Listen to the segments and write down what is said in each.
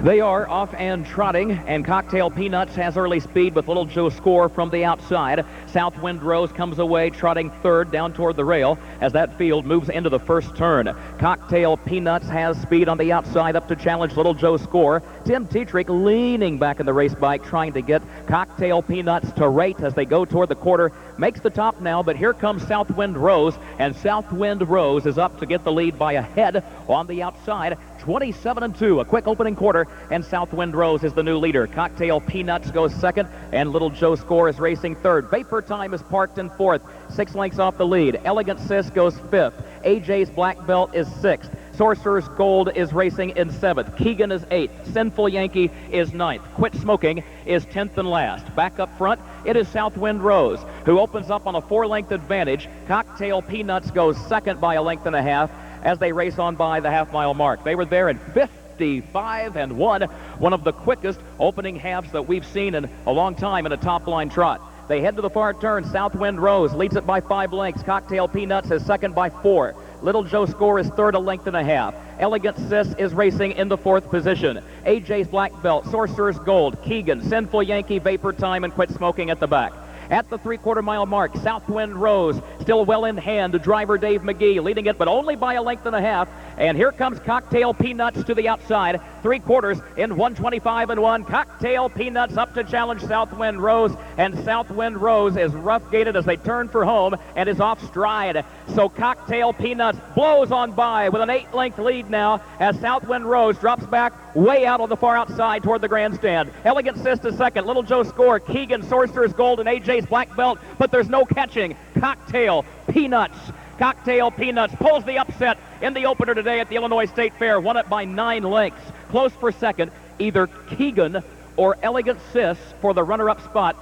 They are off and trotting, and Cocktail Peanuts has early speed with Little Joe Score from the outside. Southwind Rose comes away, trotting third down toward the rail as that field moves into the first turn. Cocktail Peanuts has speed on the outside up to challenge Little Joe Score. Tim Tetrick leaning back in the race bike, trying to get Cocktail Peanuts to rate as they go toward the quarter. Makes the top now, but here comes Southwind Rose, and Southwind Rose is up to get the lead by a head on the outside. 27-2, a quick opening quarter, and Southwind Rose is the new leader. Cocktail Peanuts goes second, and Little Joe Score is racing third. Vapor Time is parked in fourth, 6 lengths off the lead. Elegant Sis goes fifth. AJ's Black Belt is sixth. Sorcerer's Gold is racing in seventh. Keegan is eighth. Sinful Yankee is ninth. Quit Smoking is 10th and last. Back up front, it is Southwind Rose, who opens up on a 4-length advantage. Cocktail Peanuts goes second by a length and a half as they race on by the half-mile mark. They were there in 55-1, one of the quickest opening halves that we've seen in a long time in a top-line trot. They head to the far turn. Southwind Rose leads it by 5 lengths. Cocktail Peanuts is second by 4. Little Joe Score is third, a length and a half. Elegant Sis is racing in the 4th position. AJ's Black Belt, Sorcerer's Gold, Keegan, Sinful Yankee, Vapor Time, and Quit Smoking at the back. At the 3/4 mile mark, Southwind Rose still well in hand. Driver Dave McGee leading it, but only by a length and a half. And here comes Cocktail Peanuts to the outside. 3/4 in 125-1. Cocktail Peanuts up to challenge Southwind Rose, and Southwind Rose is rough-gated as they turn for home and is off stride. So Cocktail Peanuts blows on by with an 8-length lead now as Southwind Rose drops back way out on the far outside toward the grandstand. Elegant Sis to second. Little Joe Score, Keegan, Sorcerer's Gold, and AJ's Black Belt, but there's no catching. Cocktail Peanuts. Cocktail Peanuts pulls the upset in the opener today at the Illinois State Fair. Won it by 9 lengths. Close for second, either Keegan or Elegant Sis for the runner-up spot.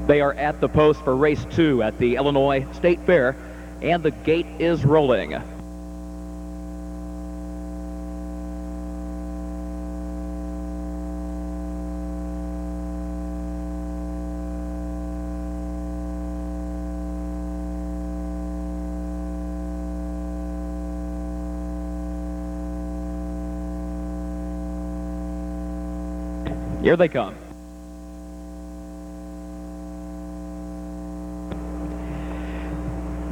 They are at the post for race 2 at the Illinois State Fair, and the gate is rolling. Here they come.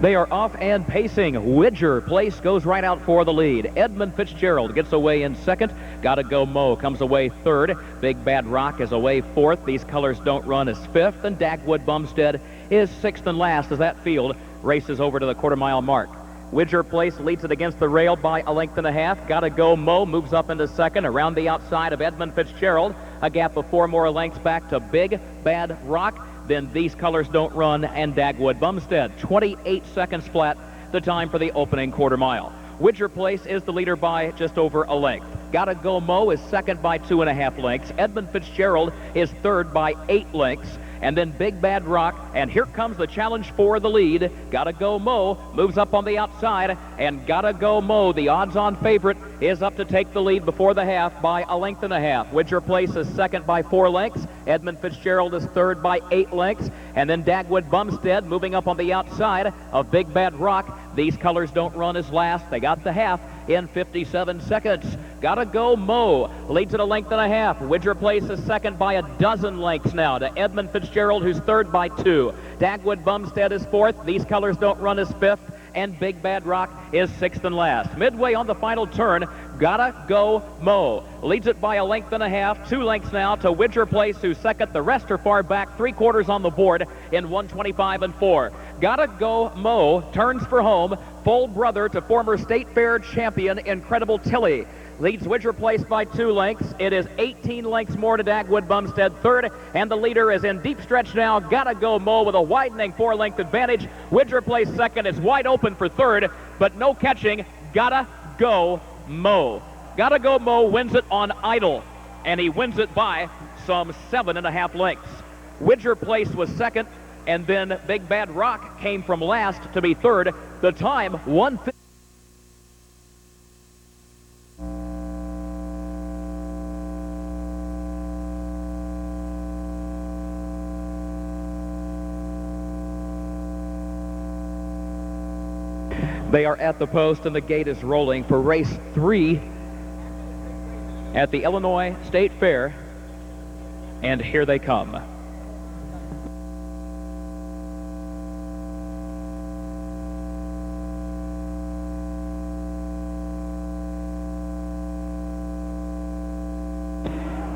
They are off and pacing. Widger Place goes right out for the lead. Edmund Fitzgerald gets away in second. Gotta Go Mo comes away third. Big Bad Rock is away fourth. These Colors Don't Run is fifth. And Dagwood Bumstead is sixth and last as that field races over to the quarter-mile mark. Widger Place leads it against the rail by a length and a half. Gotta Go Mo moves up into second around the outside of Edmund Fitzgerald. A gap of 4 more lengths back to Big Bad Rock. Then These Colors Don't Run and Dagwood Bumstead. 28 seconds flat, the time for the opening quarter mile. Widger Place is the leader by just over a length. Gotta Go Mo is second by 2.5 lengths. Edmund Fitzgerald is third by 8 lengths. And then Big Bad Rock, and here comes the challenge for the lead. Gotta Go Mo moves up on the outside, and Gotta Go Mo, the odds-on favorite, is up to take the lead before the half by a length and a half. Widger Place is second by 4 lengths. Edmund Fitzgerald is third by 8 lengths. And then Dagwood Bumstead moving up on the outside of Big Bad Rock. These Colors Don't Run is last. They got the half in 57 seconds. Gotta Go Mo leads at a length and a half. Widger Place is second by a dozen lengths now to Edmund Fitzgerald, who's third by 2. Dagwood Bumstead is fourth. These Colors Don't Run is fifth. And Big Bad Rock is sixth and last. Midway on the final turn, Gotta Go Mo leads it by a length and a half. 2 lengths now to Widger Place, who's second. The rest are far back, 3/4 on the board in 125-4. Gotta Go Mo turns for home. Full brother to former State Fair champion Incredible Tilly. Leads Widger Place by 2 lengths. It is 18 lengths more to Dagwood Bumstead third, and the leader is in deep stretch now. Gotta Go Mo with a widening 4-length advantage. Widger Place second is wide open for third, but no catching. Gotta Go Mo. Gotta Go Mo wins it on idle. and he wins it by some 7.5 lengths. Widger Place was second, and then Big Bad Rock came from last to be third. The time, 1:50. They are at the post, and the gate is rolling for race 3 at the Illinois State Fair, and here they come.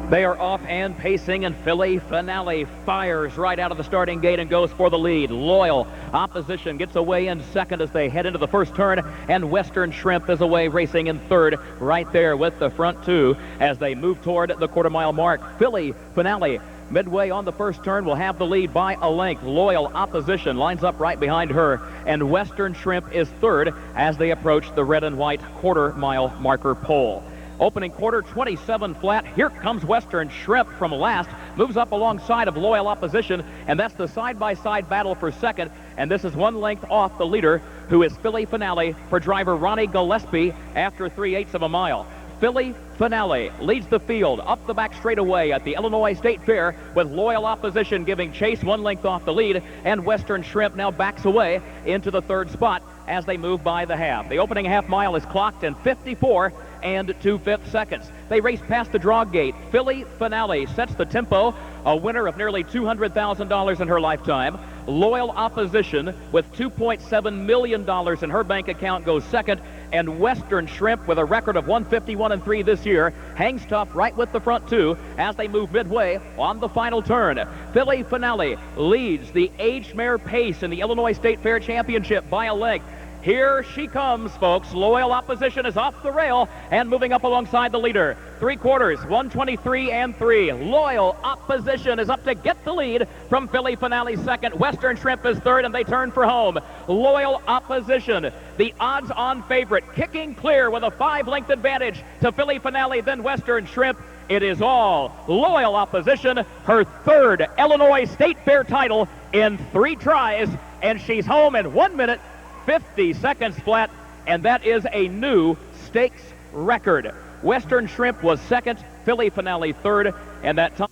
They are off and pacing, and Philly Finale fires right out of the starting gate and goes for the lead. Loyal Opposition gets away in second as they head into the first turn, and Western Shrimp is away racing in third right there with the front two as they move toward the quarter-mile mark. Philly Finale midway on the first turn will have the lead by a length. Loyal Opposition lines up right behind her, and Western Shrimp is third as they approach the red and white quarter-mile marker pole. Opening quarter, 27 flat. Here comes Western Shrimp from last. Moves up alongside of Loyal Opposition, and that's the side-by-side battle for second. And this is 1 length off the leader, who is Philly Finale for driver Ronnie Gillespie after 3/8 of a mile. Philly Finale leads the field up the back straightaway at the Illinois State Fair, with Loyal Opposition giving chase 1 length off the lead, and Western Shrimp now backs away into the third spot as they move by the half. The opening half mile is clocked in 54 and 2/5 seconds. They race past the draw gate. Philly Finale sets the tempo, a winner of nearly $200,000 in her lifetime. Loyal Opposition, with $2.7 million in her bank account, goes second, and Western Shrimp, with a record of 151-3 this year, hangs tough right with the front two as they move midway on the final turn. Philly Finale leads the age mare pace in the Illinois State Fair Championship by a length. Here she comes, folks. Loyal Opposition is off the rail and moving up alongside the leader. 3/4, 1:23-3. Loyal Opposition is up to get the lead from Philly Finale second. Western Shrimp is third, and they turn for home. Loyal Opposition, the odds-on favorite, kicking clear with a 5-length advantage to Philly Finale, then Western Shrimp. It is all Loyal Opposition, her third Illinois State Fair title in 3 tries, and she's home in 1 minute, 50 seconds flat, and that is a new stakes record. Western Shrimp was second, Philly Finale third, and that time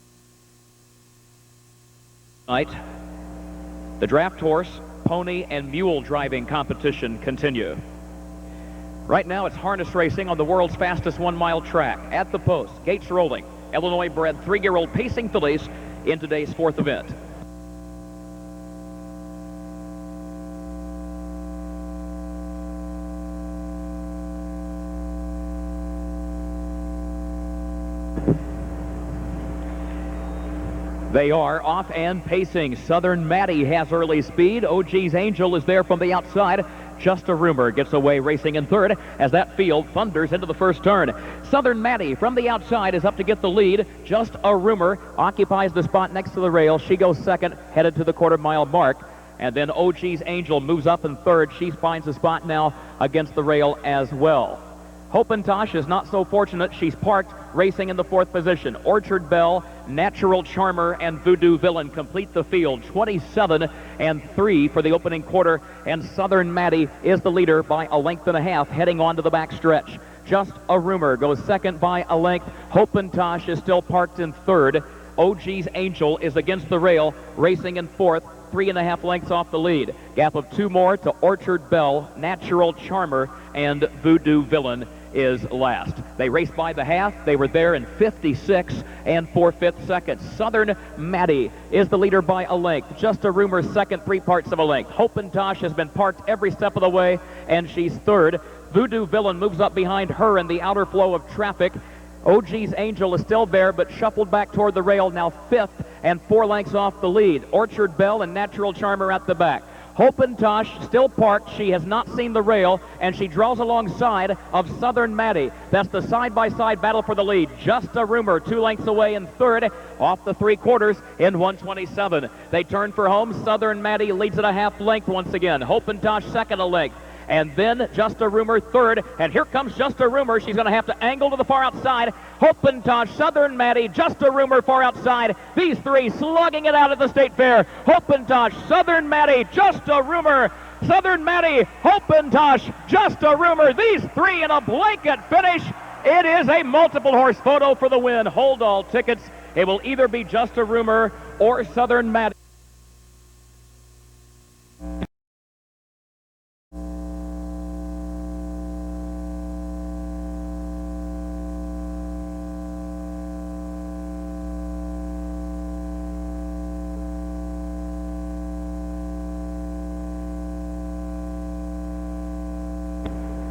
tonight, the draft horse, pony, and mule driving competition continue. Right now it's harness racing on the world's fastest 1-mile track. At the post, gates rolling. Illinois-bred 3-year-old pacing fillies in today's 4th event. They are off and pacing. Southern Maddie has early speed. OG's Angel is there from the outside. Just a Rumor gets away racing in third as that field thunders into the first turn. Southern Maddie from the outside is up to get the lead. Just a Rumor occupies the spot next to the rail. She goes second, headed to the quarter-mile mark. And then OG's Angel moves up in third. She finds a spot now against the rail as well. Hopentosh is not so fortunate. She's parked racing in the 4th position. Orchard Bell, Natural Charmer, and Voodoo Villain complete the field. 27-3 for the opening quarter, and Southern Maddie is the leader by a length and a half heading on to the back stretch. Just a Rumor goes second by a length. Hopentosh is still parked in third. OG's Angel is against the rail racing in fourth, 3.5 lengths off the lead. Gap of 2 more to Orchard Bell, Natural Charmer, and Voodoo Villain is last. They raced by the half. They were there in 56 4/5 seconds. Southern Maddie is the leader by a length. Just a Rumor second, 3/4 of a length. Hopentosh has been parked every step of the way, and she's third. Voodoo Villain moves up behind her in the outer flow of traffic. OG's Angel is still there, but shuffled back toward the rail, now 5th and 4 lengths off the lead. Orchard Bell and Natural Charmer at the back. Hopentosh still parked. She has not seen the rail, and she draws alongside of Southern Maddie. That's the side-by-side battle for the lead. Just a Rumor 2 lengths away in third, off the 3/4 in 1:27. They turn for home. Southern Maddie leads at a half length once again. Hopentosh second a length. and then Just a Rumor third, and here comes Just a Rumor. She's going to have to angle to the far outside. Hopintosh, Southern Maddie, Just a Rumor far outside. These three slugging it out at the State Fair. Hopintosh, Southern Maddie, Just a Rumor. Southern Maddie, Hopintosh, Just a Rumor. These three in a blanket finish. It is a multiple horse photo for the win. Hold all tickets. It will either be Just a Rumor or Southern Maddie.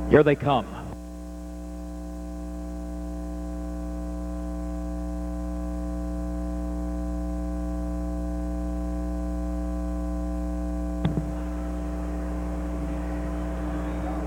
Here they come.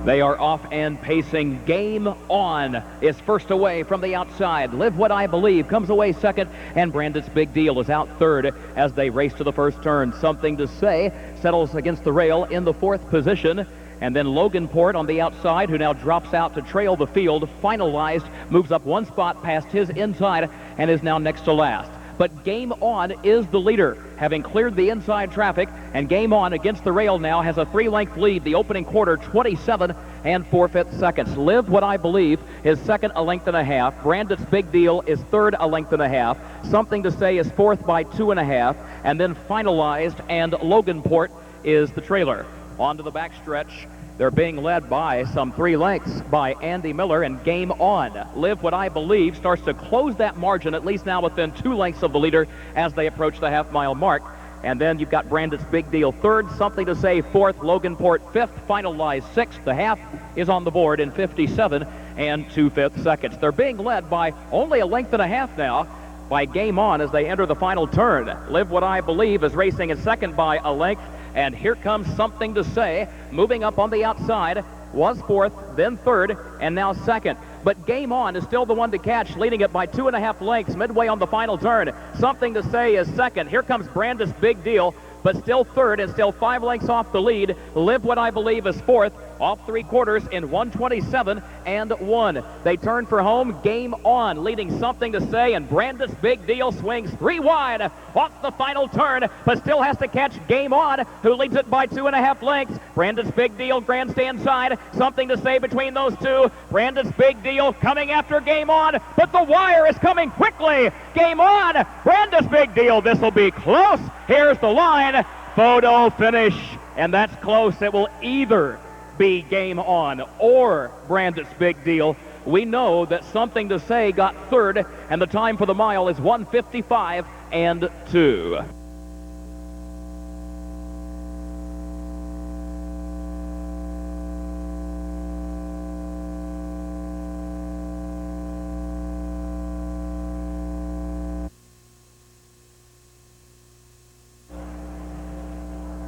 They are off and pacing. Game On is first away from the outside. Live What I Believe comes away second, and Brandon's Big Deal is out third as they race to the first turn. Something to Say settles against the rail in the fourth position. And then Loganport on the outside, who now drops out to trail the field. Finalized, moves up one spot past his inside, and is now next to last. But Game On is the leader, having cleared the inside traffic, and Game On against the rail now has a 3-length lead. The opening quarter, 27 and 4/5 seconds. Live What I Believe is second, a length and a half. Brandon's Big Deal is third, a length and a half. Something to Say is fourth by 2.5, and then Finalized and Loganport is the trailer. On to the backstretch. They're being led by some 3 lengths by Andy Miller, and Game On. Live What I Believe starts to close that margin, at least now within 2 lengths of the leader as they approach the half-mile mark. And then you've got Brandon's Big Deal third, Something to Say fourth, Loganport fifth, Finalized sixth. The half is on the board in 57 and 2/5 seconds. They're being led by only a length and a half now by Game On as they enter the final turn. Live What I Believe is racing in second by a length. And here comes Something to Say, moving up on the outside, was fourth, then third, and now second. But Game On is still the one to catch, leading it by 2.5 lengths midway on the final turn. Something to Say is second. Here comes Brandon's Big Deal, but still third and still 5 lengths off the lead. Live What I Believe is fourth, off 3/4 in 1:27 and 1. They turn for home. Game On leading Something to Say, and Brandon's Big Deal swings 3 wide off the final turn, but still has to catch Game On, who leads it by 2.5 lengths. Brandon's Big Deal grandstand side. Something to Say between those two. Brandon's Big Deal coming after Game On, but the wire is coming quickly. Game On, Brandon's Big Deal. This will be close. Here's the line. Photo finish, and that's close. It will either be Game On or Brandon's Big Deal. We know that Something to Say got third, and the time for the mile is 1:55 and 2.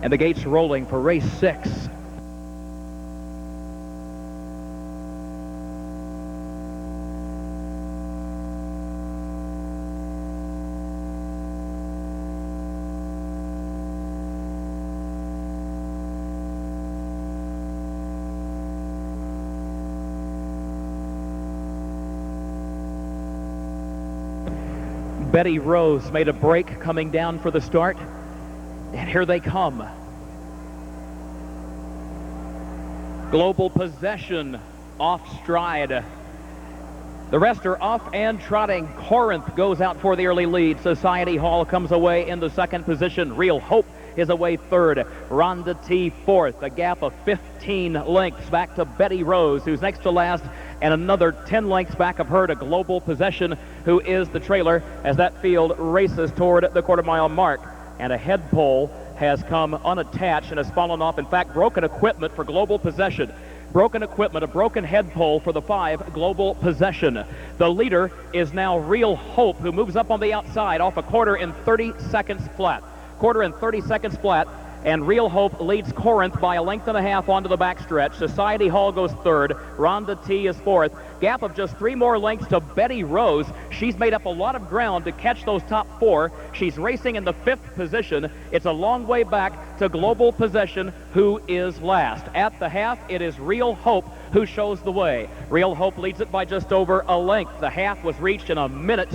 And the gates rolling for race 6. Betty Rose made a break coming down for the start, and here they come. Global Possession off stride. The rest are off and trotting. Corinth goes out for the early lead. Society Hall comes away in the second position. Real Hope is away third. Rhonda T fourth. A gap of 15 lengths back to Betty Rose, who's next to last, and another 10 lengths back of her to Global Possession, who is the trailer as that field races toward the quarter-mile mark. And a head pole has come unattached and has fallen off. In fact, broken equipment for Global Possession. Broken equipment, a broken head pole for the 5, Global Possession. The leader is now Real Hope, who moves up on the outside off a quarter in 30 seconds flat. Quarter in 30 seconds flat. and Real Hope leads Corinth by a length and a half onto the backstretch. Society Hall goes third. Rhonda T is fourth. Gap of just 3 more lengths to Betty Rose. She's made up a lot of ground to catch those top 4. She's racing in the 5th position. It's a long way back to Global Possession, who is last. At the half, it is Real Hope who shows the way. Real Hope leads it by just over a length. The half was reached in a minute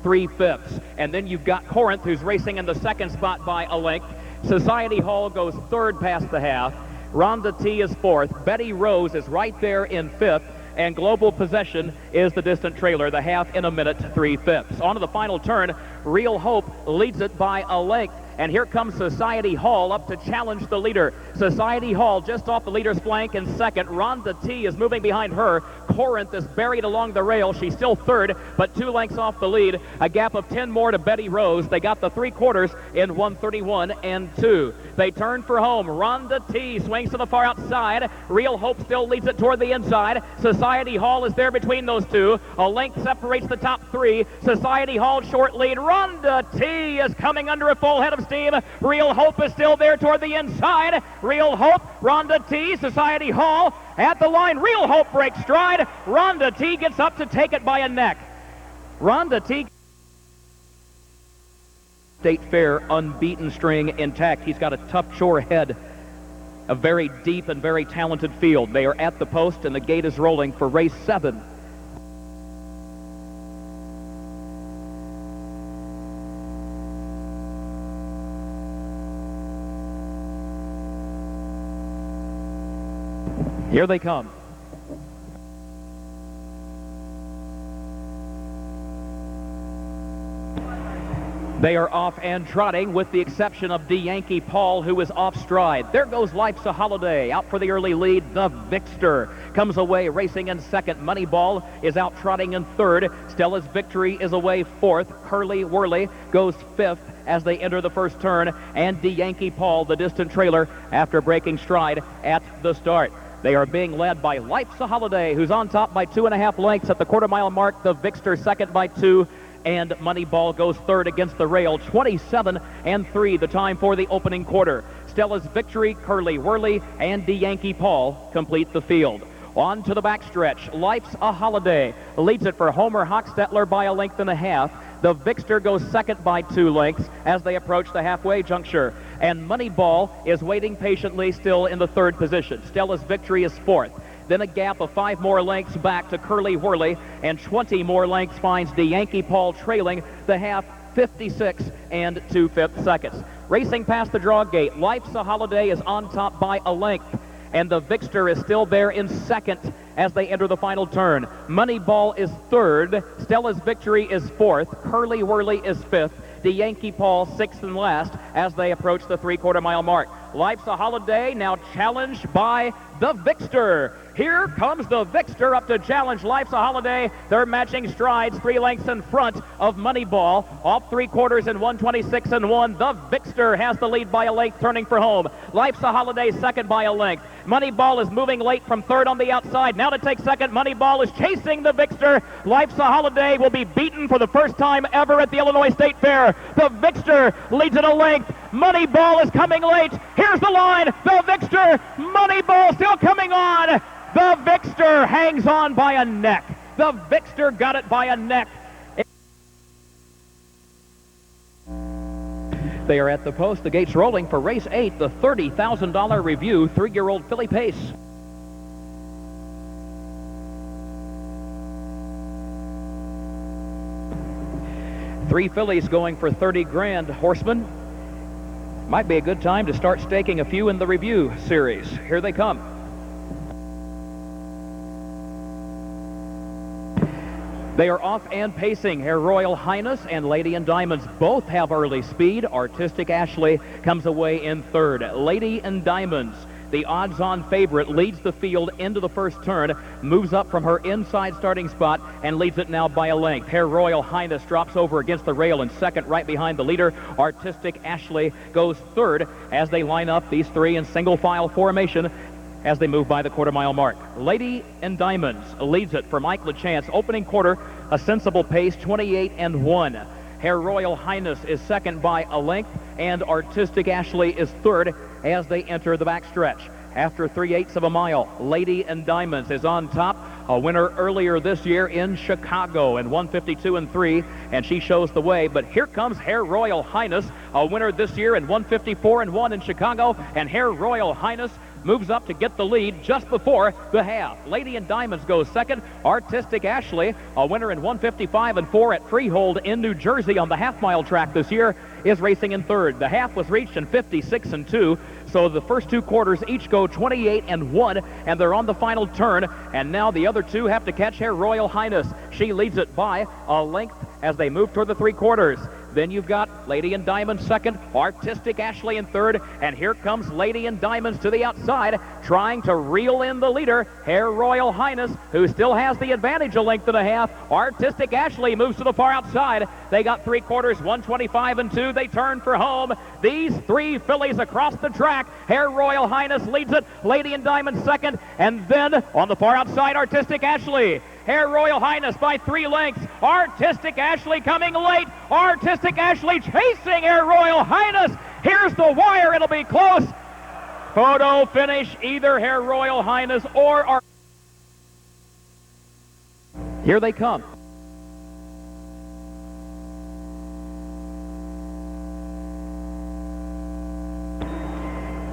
3/5. And then you've got Corinth, who's racing in the 2nd spot by a length. Society Hall goes third past the half. Rhonda T is fourth. Betty Rose is right there in 5th. And Global Possession is the distant trailer, the half in a minute 3/5. On to the final turn. Real Hope leads it by a length. And here comes Society Hall up to challenge the leader. Society Hall just off the leader's flank in second. Rhonda T is moving behind her. Corinth is buried along the rail. She's still third, but 2 lengths off the lead. A gap of 10 more to Betty Rose. They got the 3/4 in 1:31 and 2. They turn for home. Rhonda T swings to the far outside. Real Hope still leads it toward the inside. Society Hall is there between those two. A length separates the top 3. Society Hall short lead. Rhonda T is coming under a full head of steam. Real Hope is still there toward the inside. Real Hope, Rhonda T, Society Hall at the line. Real Hope breaks stride. Rhonda T gets up to take it by a neck. Rhonda T. State Fair unbeaten string intact. He's got a tough chore head. A very deep and very talented field. They are at the post and the gate is rolling for race 7. Here they come. They are off and trotting with the exception of DeYankee Paul, who is off stride. There goes Life's a Holiday. Out for the early lead. The Vixter comes away racing in second. Moneyball is out trotting in third. Stella's Victory is away fourth. Curly Whirly goes fifth as they enter the first turn. And DeYankee Paul, the distant trailer, after breaking stride at the start. They are being led by Life's a Holiday, who's on top by 2.5 lengths at the quarter-mile mark. The Vixter second by 2. And Moneyball goes third against the rail. 27 and 3 the time for the opening quarter. Stella's Victory, Curly Whirly, and DeYankee Paul complete the field. On to the backstretch. Life's a Holiday leads it for Homer Hochstetler by a length and a half. The Vixter goes second by 2 lengths as they approach the halfway juncture. And Moneyball is waiting patiently still in the third position. Stella's Victory is fourth. Then a gap of 5 more lengths back to Curly Whirly, and 20 more lengths finds DeYankee Paul trailing the half 56 and 2/5 seconds. Racing past the draw gate, Life's a Holiday is on top by a length, and the Vixter is still there in second as they enter the final turn. Moneyball is third, Stella's Victory is fourth, Curly Whirly is fifth, DeYankee Paul sixth and last as they approach the 3/4 mile mark. Life's a Holiday now challenged by the Vixter. Here comes the Vixter up to challenge Life's a Holiday. They're matching strides 3 lengths in front of Moneyball. Off 3/4 in 1:26 and 1. The Vixter has the lead by a length, turning for home. Life's a Holiday second by a length. Moneyball is moving late from third on the outside. Now to take second, Moneyball is chasing the Vixter. Life's a Holiday will be beaten for the first time ever at the Illinois State Fair. The Vixter leads at a length. Moneyball is coming late. Here's the line. The Vixter, Moneyball still coming on. The Vixter hangs on by a neck. The Vixter got it by a neck. They are at the post. The gate's rolling for race 8, the $30,000 review, 3-year-old filly pace. Three fillies going for 30 grand, Horseman. Might be a good time to start staking a few in the review series. Here they come. They are off and pacing. Her Royal Highness and Lady in Diamonds both have early speed. Artistic Ashley comes away in third. Lady in Diamonds, the odds-on favorite, leads the field into the first turn, moves up from her inside starting spot, and leads it now by a length. Her Royal Highness drops over against the rail in second, right behind the leader. Artistic Ashley goes third as they line up, these three in single file formation, as they move by the quarter-mile mark. Lady in Diamonds leads it for Mike LaChance. Opening quarter, a sensible pace, 28 and 1. Her Royal Highness is second by a length, and Artistic Ashley is third as they enter the backstretch. After 3/8 of a mile, Lady in Diamonds is on top, a winner earlier this year in Chicago in 1:52.3, and she shows the way. But here comes Her Royal Highness, a winner this year in 1:54.1 in Chicago, and Her Royal Highness moves up to get the lead just before the half. Lady in Diamonds goes second. Artistic Ashley, a winner in 1:55.4 at Freehold in New Jersey on the half-mile track this year, is racing in third. The half was reached in 56.2, so the first two quarters each go 28.1, and they're on the final turn, and now the other two have to catch Her Royal Highness. She leads it by a length as they move toward the three quarters. Then you've got Lady in Diamonds second, Artistic Ashley in third, and here comes Lady in Diamonds to the outside, trying to reel in the leader, Her Royal Highness, who still has the advantage a length and a half. Artistic Ashley moves to the far outside. They got three quarters, 1:25.2. They turn for home. These three fillies across the track. Her Royal Highness leads it, Lady in Diamonds second, and then on the far outside, Artistic Ashley. Her Royal Highness by 3 lengths. Artistic Ashley coming late. Artistic Ashley chasing Her Royal Highness. Here's the wire. It'll be close. Photo finish, either Her Royal Highness or Here they come.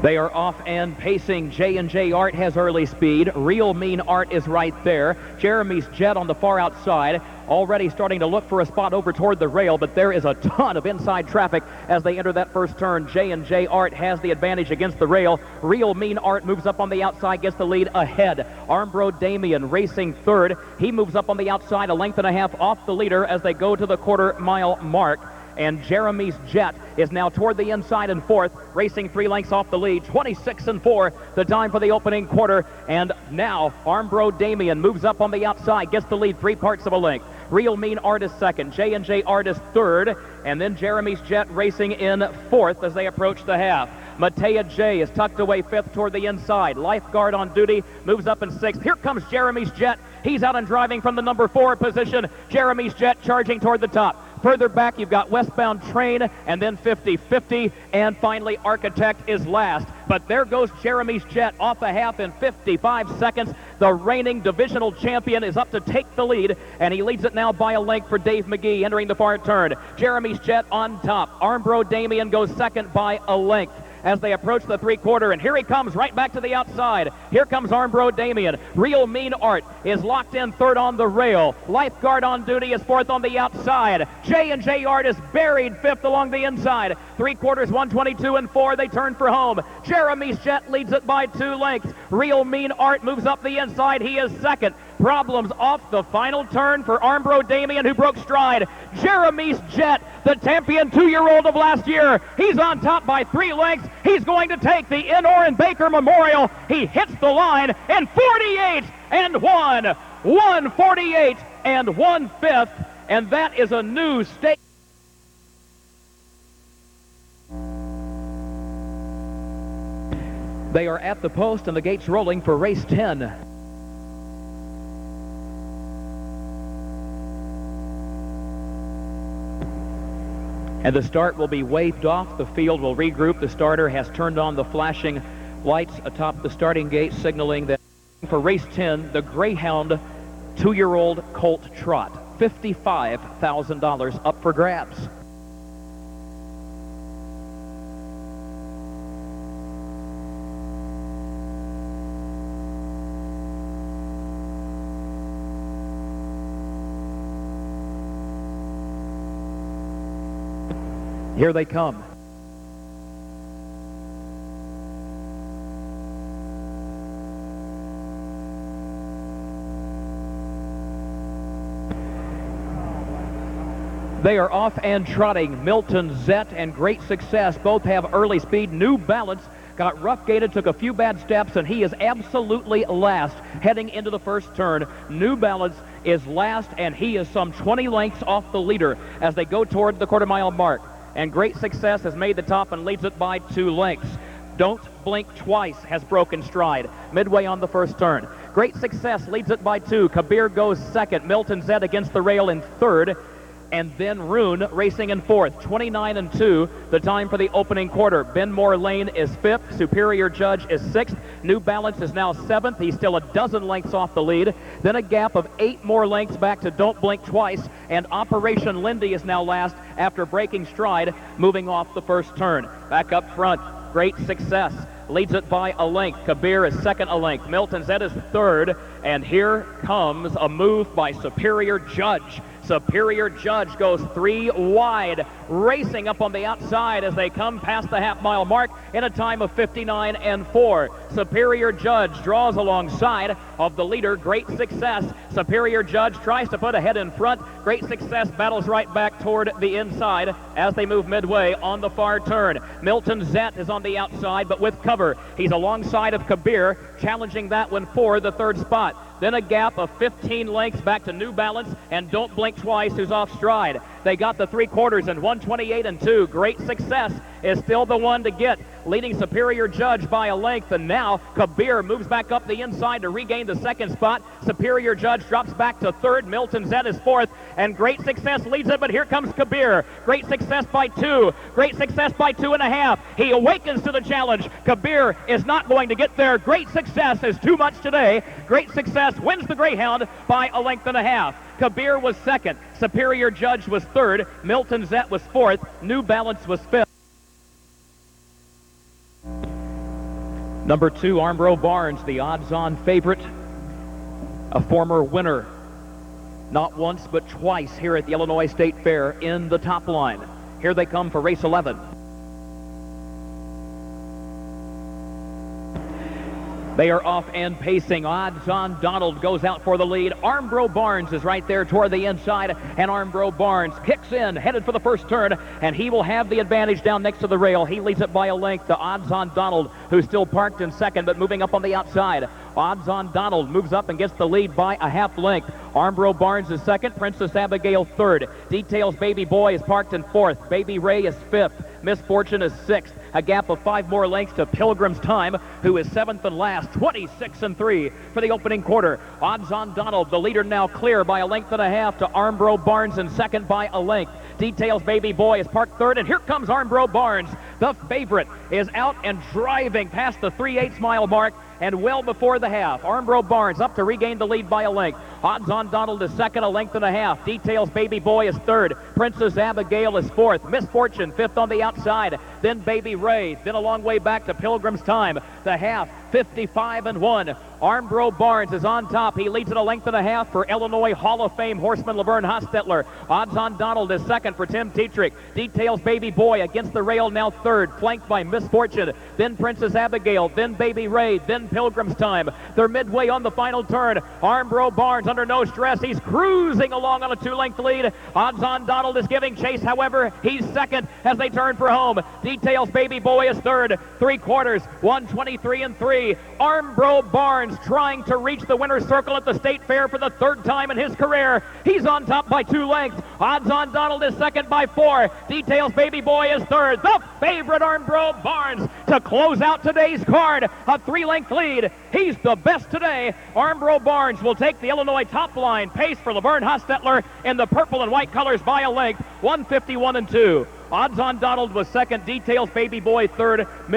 They are off and pacing. J&J Art has early speed. Real Mean Art is right there. Jeremy's Jet on the far outside, already starting to look for a spot over toward the rail, but there is a ton of inside traffic as they enter that first turn. J&J Art has the advantage against the rail. Real Mean Art moves up on the outside, gets the lead ahead. Armbro Damien racing third. He moves up on the outside, a length and a half off the leader as they go to the quarter-mile mark. And Jeremy's Jet is now toward the inside in fourth, racing 3 lengths off the lead. 26.4, the time for the opening quarter. And now Armbro Damien moves up on the outside, gets the lead 3/4 of a length. Real Mean Art is second, J&J Art is third, and then Jeremy's Jet racing in fourth as they approach the half. Matea J is tucked away fifth toward the inside. Lifeguard on duty moves up in sixth. Here comes Jeremy's Jet. He's out and driving from the number 4 position. Jeremy's Jet charging toward the top. Further back, you've got Westbound Train, and then 50-50, and finally Architect is last. But there goes Jeremy's Jet off the half in 55 seconds. The reigning divisional champion is up to take the lead, and he leads it now by a length for Dave McGee entering the far turn. Jeremy's Jet on top. Armbro Damien goes second by a length as they approach the 3/4, and here he comes right back to the outside. Here comes Armbro Damien. Real Mean Art is locked in third on the rail. Lifeguard on duty is fourth on the outside. J&J Art is buried fifth along the inside. 3/4, 1:22.4. They turn for home. Jeremy's Jet leads it by 2 lengths. Real Mean Art moves up the inside. He is second. Problems off the final turn for Armbro Damien, who broke stride. Jeremy's Jet, the champion 2-year-old of last year. He's on top by 3 lengths. He's going to take the Inor and Baker Memorial. He hits the line in 48.1, 148 1/5, and that is a new state. They are at the post and the gates rolling for race 10. And the start will be waved off. The field will regroup. The starter has turned on the flashing lights atop the starting gate, signaling that for race 10, the Greyhound 2-year-old Colt Trot, $55,000 up for grabs. Here they come. They are off and trotting. Milton Zett and Great Success both have early speed. New Balance got rough gated, took a few bad steps, and he is absolutely last heading into the first turn. New Balance is last, and he is some 20 lengths off the leader as they go toward the quarter-mile mark. And Great Success has made the top and leads it by 2 lengths. Don't Blink Twice has broken stride midway on the first turn. Great Success leads it by 2. Kabir goes second. Milton Zed against the rail in third. and then Rune racing in fourth, 29-2, the time for the opening quarter. Benmore Lane is fifth, Superior Judge is sixth, New Balance is now seventh. He's still a dozen lengths off the lead. Then a gap of 8 more lengths back to Don't Blink Twice, and Operation Lindy is now last after breaking stride, moving off the first turn. Back up front, Great Success leads it by a length. Kabir is second a length. Milton Zed is third. And here comes a move by Superior Judge. Superior Judge goes 3 wide, racing up on the outside as they come past the half-mile mark in a time of 59-4. Superior Judge draws alongside of the leader, Great Success. Superior Judge tries to put ahead in front. Great Success battles right back toward the inside as they move midway on the far turn. Milton Zet is on the outside, but with cover. He's alongside of Kabir, challenging that one for the third spot. Then a gap of 15 lengths back to New Balance and Don't Blink Twice, who's off stride. They got the 3/4 and 128-2. Great Success is still the one to get, leading Superior Judge by a length. And now Kabir moves back up the inside to regain the second spot. Superior Judge drops back to third. Milton Zed is fourth, and Great Success leads it, but here comes Kabir. Great Success by 2. Great Success by 2.5. He awakens to the challenge. Kabir is not going to get there. Great Success is too much today. Great Success wins the Greyhound by a length and a half. Kabir was second. Superior Judge was third. Milton Zet was fourth. New Balance was fifth. Number 2, Armbro Barnes, the odds-on favorite, a former winner, not once but twice here at the Illinois State Fair in the top line. Here they come for race 11. They are off and pacing. Odds-on Donald goes out for the lead. Armbro Barnes is right there toward the inside, and Armbro Barnes kicks in, headed for the first turn, and he will have the advantage down next to the rail. He leads it by a length to Odds-on Donald, who's still parked in second, but moving up on the outside. Odds-on Donald moves up and gets the lead by a half length. Armbro Barnes is second, Princess Abigail third. Details Baby Boy is parked in fourth. Baby Ray is fifth. Misfortune is sixth. A gap of 5 more lengths to Pilgrim's Time, who is seventh and last, 26-3 for the opening quarter. Odds-on Donald, the leader, now clear by a length and a half to Armbro Barnes in second by a length. Details Baby Boy is parked third, and here comes Armbro Barnes. The favorite is out and driving past the 3/8 mile mark and well before the half. Armbro Barnes up to regain the lead by a length. Odds-on Donald is second, a length and a half. Details Baby Boy is third. Princess Abigail is fourth. Misfortune fifth on the outside. Then Baby Ray. Then a long way back to Pilgrim's Time. The half, 55-1. Armbro Barnes is on top. He leads at a length and a half for Illinois Hall of Fame horseman Laverne Hostetler. Odds-on Donald is second for Tim Tetrick. Details Baby Boy against the rail, now third, flanked by Misfortune. Then Princess Abigail. Then Baby Ray. Then Pilgrim's Time. They're midway on the final turn. Armbro Barnes under no stress. He's cruising along on a 2-length lead. Odds-on Donald is giving chase. However, he's second as they turn for home. Details Baby Boy is third. 3/4, 123-3. Armbro Barnes trying to reach the winner's circle at the State Fair for the third time in his career. He's on top by 2 lengths. Odds-on Donald is second by 4. Details Baby Boy is third. The favorite Armbro Barnes to close out today's card. A 3-length lead. He's the best today. Armbro Barnes will take the Illinois top line. Pace for Laverne Hostetler in the purple and white colors by a length, 151-2. Odds-on Donald was second. Details Baby Boy third.